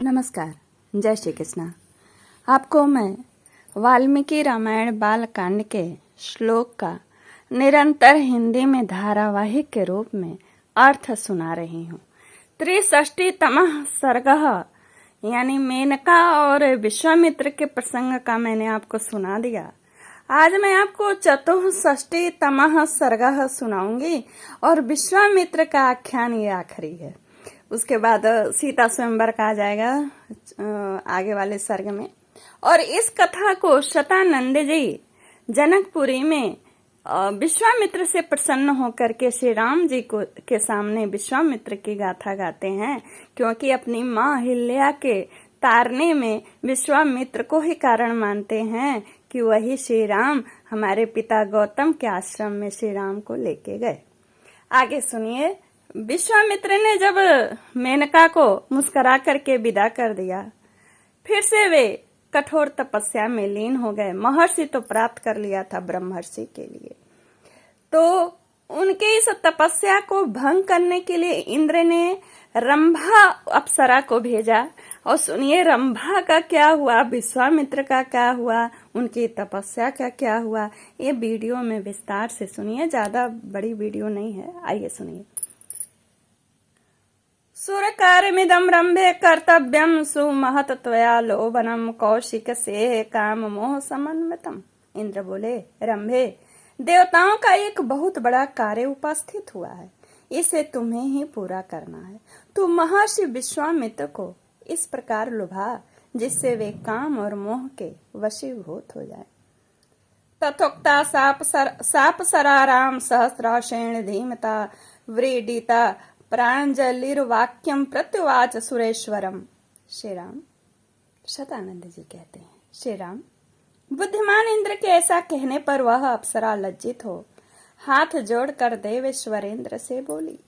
नमस्कार, जय श्री कृष्णा। आपको मैं वाल्मीकि रामायण बालकांड के श्लोक का निरंतर हिंदी में धारावाहिक के रूप में अर्थ सुना रही हूँ। 63तमः सर्गः यानी मेनका और विश्वामित्र के प्रसंग का मैंने आपको सुना दिया। आज मैं आपको 64तमः सर्गः सुनाऊंगी और विश्वामित्र का आख्यान ये आखिरी है। उसके बाद सीता स्वयंवर का आ जाएगा आगे वाले सर्ग में। और इस कथा को शतानंद जी जनकपुरी में विश्वामित्र से प्रसन्न होकर के श्री राम जी को के सामने विश्वामित्र की गाथा गाते हैं, क्योंकि अपनी माँ अहिल्या के तारने में विश्वामित्र को ही कारण मानते हैं कि वही श्री राम हमारे पिता गौतम के आश्रम में श्री राम को लेके गए। आगे सुनिए। विश्वामित्र ने जब मेनका को मुस्कुरा करके विदा कर दिया, फिर से वे कठोर तपस्या में लीन हो गए। महर्षि तो प्राप्त कर लिया था ब्रह्मर्षि के लिए, तो उनके इस तपस्या को भंग करने के लिए इंद्र ने रंभा अप्सरा को भेजा। और सुनिए रंभा का क्या हुआ, विश्वामित्र का क्या हुआ, उनकी तपस्या का क्या हुआ, ये वीडियो में विस्तार से सुनिए। ज्यादा बड़ी वीडियो नहीं है, आइए सुनिए। सुरकार्यमिदं रंभे कर्तव्यं सुमहत त्वया लोभनम कौशिक से काम मोह समन्वितम। इंद्र बोले, रंभे, देवताओं का एक बहुत बड़ा कार्य उपस्थित हुआ है, इसे तुम्हें ही पूरा करना है। तू महर्षि विश्वामित्र को इस प्रकार लुभा जिससे वे काम और मोह के वशीभूत हो जाए। तथोक्ता साप सराराम सहस्राशेण धीमता व्रीडिता प्रांजलिर्वाक्यम प्रत्युवाच सुरेश्वरम। श्री राम शतानंद जी कहते हैं, श्री राम, बुद्धिमान इंद्र के ऐसा कहने पर वह अप्सरा लज्जित हो हाथ जोड़कर देवेश्वरेंद्र से बोली,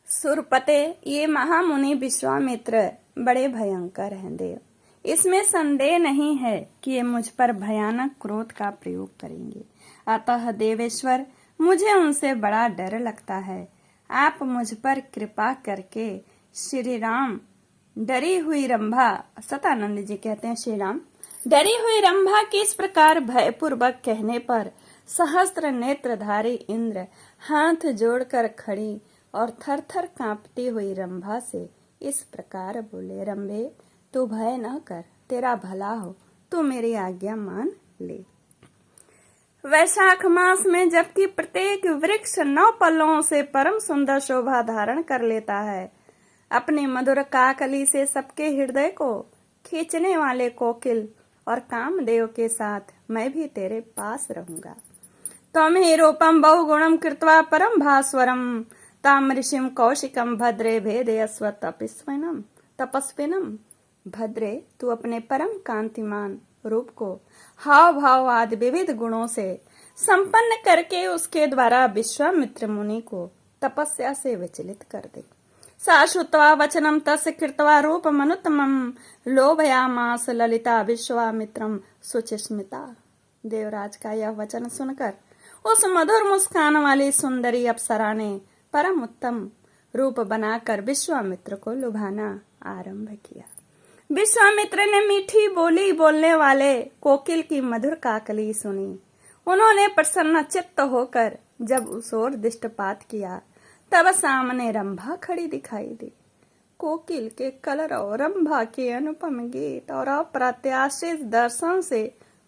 सुरपते, ये महामुनि विश्वामित्र बड़े भयंकर हैं देव। इसमें संदेह नहीं है कि ये मुझ पर भयानक क्रोध का प्रयोग करेंगे। अतः देवेश्वर, मुझे उनसे बड़ा डर लगता है। आप मुझ पर कृपा करके श्री राम डरी हुई रंभा, शतानंद जी कहते हैं, श्री राम डरी हुई रंभा की इस प्रकार भयपूर्वक कहने पर सहस्त्र नेत्रधारी इंद्र हाथ जोड़कर खड़ी और थर थर कांपती हुई रंभा से इस प्रकार बोले, रंभे, तू भय न कर, तेरा भला हो, तू मेरी आज्ञा मान ले। वैशाख मास में जबकि प्रत्येक वृक्ष 9 पल्लों से परम सुंदर शोभा धारण कर लेता है, अपने मधुर काकली से सबके हृदय को खींचने वाले कोकिल और कामदेव के साथ मैं भी तेरे पास रहूंगा। त्वं ही रूपम बहुगुणम कृत्वा परम भास्वरम तामृषिम कौशिकम भद्रे भेदयस्व तपस्विनम। भद्रे, तू अपने परम कांतिमान रूप को हाव भाव आदि विविध गुणों से संपन्न करके उसके द्वारा विश्वामित्र मुनि को तपस्या से विचलित कर दे। सा श्रुत्वा वचनम तस्य कृत्वा रूपमनुत्तमं लोभयामास ललिता विश्वामित्रम सुचिस्मिता। देवराज का यह वचन सुनकर उस मधुर मुस्कान वाली सुंदरी अप्सरा ने परम उत्तम रूप बनाकर विश्वामित्र को लुभाना आरंभ किया। विश्वामित्र ने मीठी बोली बोलने वाले कोकिल की मधुर काकली सुनी। उन्होंने प्रसन्न चित्त होकर जब उस ओर दृष्टिपात किया, तब सामने रंभा खड़ी दिखाई दी। कोकिल के कलरव, रंभा के अनुपम गीत और अप्रत्याशित दर्शन से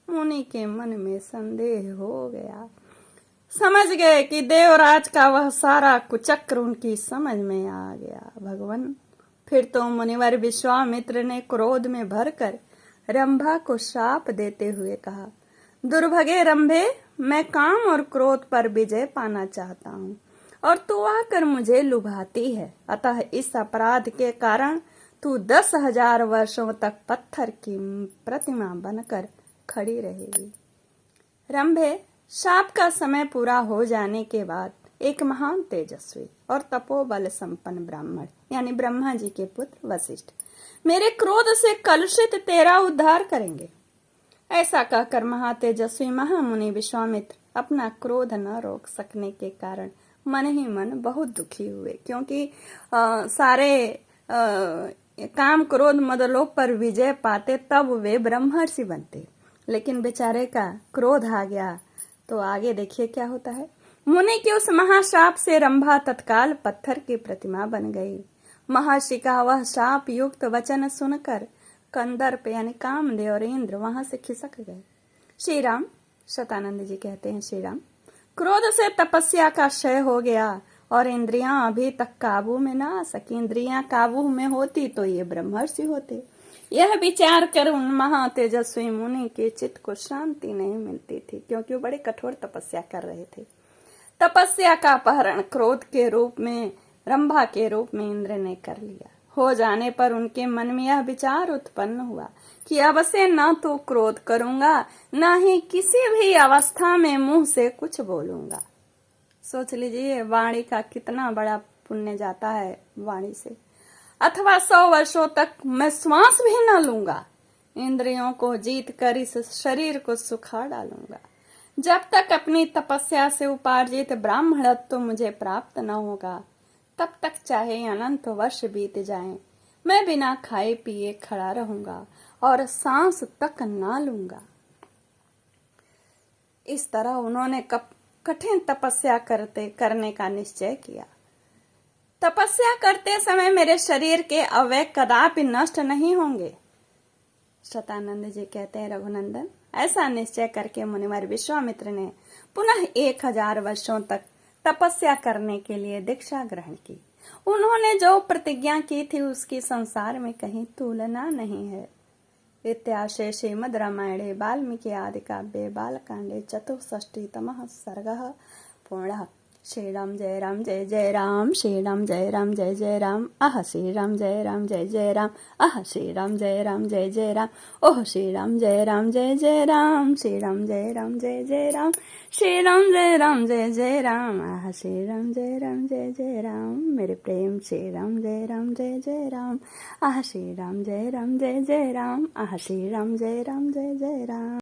मुनि के मन में संदेह हो गया। समझ गए कि देवराज का वह सारा कुचक्र उनकी समझ में आ गया। भगवान, फिर तो मुनिवर विश्वामित्र ने क्रोध में भरकर रंभा को शाप देते हुए कहा, दुर्भगे रंभे, मैं काम और क्रोध पर विजय पाना चाहता हूँ और तू आकर मुझे लुभाती है। अतः इस अपराध के कारण तू 10,000 वर्षों तक पत्थर की प्रतिमा बनकर खड़ी रहेगी। रंभे, शाप का समय पूरा हो जाने के बाद एक महान तेजस्वी और तपोबल संपन्न ब्राह्मण यानी ब्रह्मा जी के पुत्र वशिष्ठ मेरे क्रोध से कलुषित तेरा उद्धार करेंगे। ऐसा कहकर महातेजस्वी महामुनि विश्वामित्र अपना क्रोध न रोक सकने के कारण मन ही मन बहुत दुखी हुए, क्योंकि सारे काम क्रोध मद लोभ पर विजय पाते तब वे ब्रह्मर्षि बनते। लेकिन बेचारे का क्रोध आ गया तो आगे देखिए क्या होता है। मुनि के उस महाश्राप से रंभा तत्काल पत्थर की प्रतिमा बन गई। महर्षि का वह शाप युक्त वचन सुनकर कंदर्प यानी कामदेव और इंद्र वहां से खिसक गए। श्री राम, शतानंद जी कहते हैं, श्री राम, क्रोध से तपस्या का क्षय हो गया और इंद्रियां अभी तक काबू में ना आ सकी। इंद्रियां काबू में होती तो ये ब्रह्मर्षि होते। यह विचार कर उन महातेजस्वी मुनि के चित्त को शांति नहीं मिलती थी, क्योंकि वो बड़े कठोर तपस्या कर रहे थे। तपस्या का अपहरण क्रोध के रूप में, रंभा के रूप में इंद्र ने कर लिया। हो जाने पर उनके मन में यह विचार उत्पन्न हुआ कि अब से न तो क्रोध करूंगा, न ही किसी भी अवस्था में मुंह से कुछ बोलूंगा। सोच लीजिए वाणी का कितना बड़ा पुण्य जाता है वाणी से। अथवा 100 वर्षों तक मैं श्वास भी न लूंगा। इंद्रियों को जीत कर इस शरीर को सुखा डालूंगा। जब तक अपनी तपस्या से उपार्जित ब्राह्मणत्व मुझे प्राप्त न होगा, तब तक चाहे अनंत वर्ष बीत जाएं, मैं बिना खाए पिए खड़ा रहूंगा और सांस तक ना लूंगा। इस तरह उन्होंने कठिन तपस्या करने का निश्चय किया। तपस्या करते समय मेरे शरीर के अवयव कदापि नष्ट नहीं होंगे। शतानंद जी कहते हैं, रघुनंदन, ऐसा निश्चय करके मुनिवर विश्वामित्र ने पुनः 1000 वर्षों तक तपस्या करने के लिए दीक्षा ग्रहण की। उन्होंने जो प्रतिज्ञा की थी उसकी संसार में कहीं तुलना नहीं है। इत्याशे श्रीमद् रामायणे वाल्मीकि आदि काव्ये बालकांडे 64तमः सर्गः पूर्णः। श्री राम जय राम जय जय राम, श्री राम जय राम जय जय राम, आह श्री राम जय राम जय जय राम, आह श्री राम जय राम जय जय राम, ओह श्री राम जय राम जय जय राम, श्री राम जय राम जय जय राम, श्री राम जय राम जय जय राम, आह श्री राम जय राम जय जय राम। मेरे प्रेम श्री राम जय राम जय जय राम, आह श्री राम जय राम जय जय राम, आह श्री राम जय राम जय जय राम।